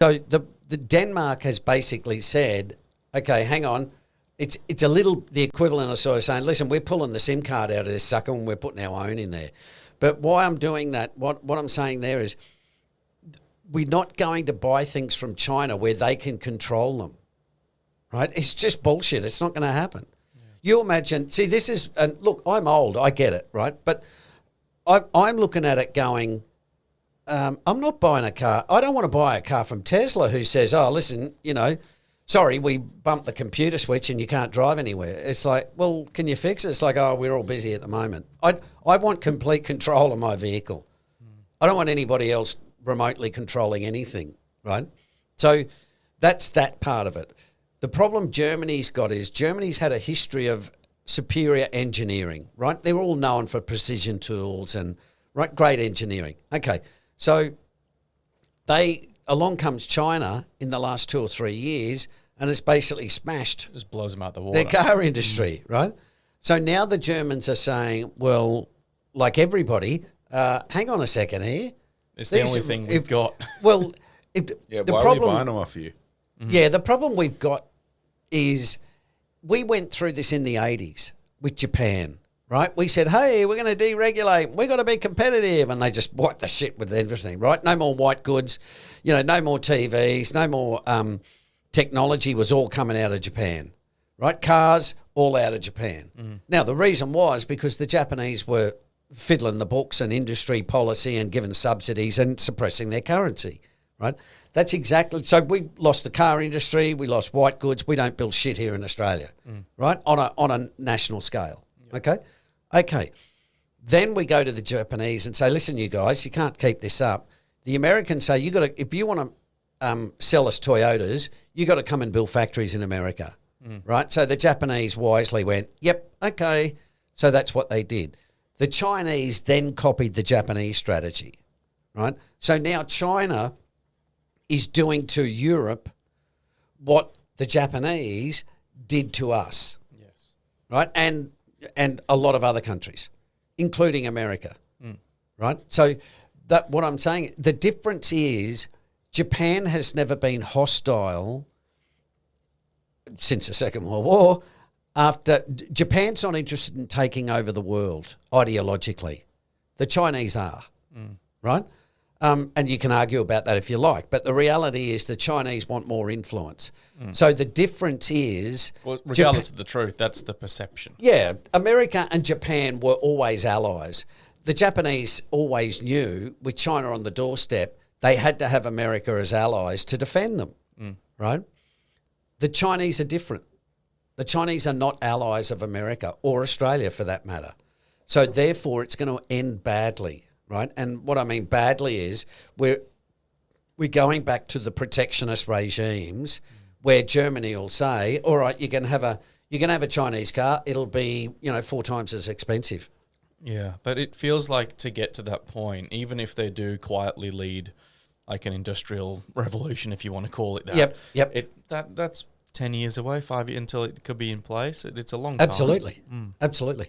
So the Denmark has basically said, okay, hang on, it's a little the equivalent of sort of saying, listen, we're pulling the SIM card out of this sucker and we're putting our own in there. But why I'm doing that, what I'm saying there is we're not going to buy things from China where they can control them, right? It's just bullshit. It's not going to happen. Yeah. You imagine, see, this is, and look, I'm old, I get it, right? But I'm looking at it going, I'm not buying a car. I don't want to buy a car from Tesla who says, oh, listen, sorry, we bumped the computer switch and you can't drive anywhere. It's like, well, can you fix it? It's like, oh, we're all busy at the moment. I want complete control of my vehicle. I don't want anybody else remotely controlling anything, right? So that's that part of it. The problem Germany's got is Germany's had a history of superior engineering, right? They're all known for precision tools and right, great engineering. Okay, so along comes China in the last 2 or 3 years, and it's basically smashed. Just blows them out the water. Their car industry, right? So now the Germans are saying, well, like everybody, hang on a second here. It's the only thing we've got. Well, why are we buying them off you? Mm-hmm. Yeah, the problem we've got is we went through this in the 80s with Japan, right? We said, hey, we're going to deregulate. We've got to be competitive. And they just wiped the shit with everything, right? No more white goods, no more TVs, no more technology was all coming out of Japan, right? Cars, all out of Japan. Mm-hmm. Now, the reason was because the Japanese were fiddling the books and industry policy and giving subsidies and suppressing their currency, right? That's exactly, so we lost the car industry, we lost white goods, we don't build shit here in Australia, right? On a national scale, Okay. Then we go to the Japanese and say, listen, you guys, you can't keep this up. The Americans say, if you want to sell us Toyotas, you got to come and build factories in America, right? So the Japanese wisely went, yep, okay. So that's what they did. The Chinese then copied the Japanese strategy, right? So now China is doing to Europe what the Japanese did to us, yes, right? And a lot of other countries, including America, right? So that what I'm saying, the difference is Japan has never been hostile since the Second World War. Japan's not interested in taking over the world ideologically. The Chinese are, right? And you can argue about that if you like, but the reality is the Chinese want more influence. So the difference is... Well, regardless of the truth, that's the perception. Yeah, America and Japan were always allies. The Japanese always knew, with China on the doorstep, they had to have America as allies to defend them, right? The Chinese are different. The Chinese are not allies of America or Australia for that matter. So therefore it's going to end badly, right? And what I mean badly is we're going back to the protectionist regimes where Germany will say, all right, you're going to have a Chinese car, it'll be, 4 times as expensive. Yeah, but it feels like to get to that point, even if they do quietly lead like an industrial revolution, if you want to call it that. Yep. That's 10 years away, 5 years until it could be in place. It's a long time. Absolutely.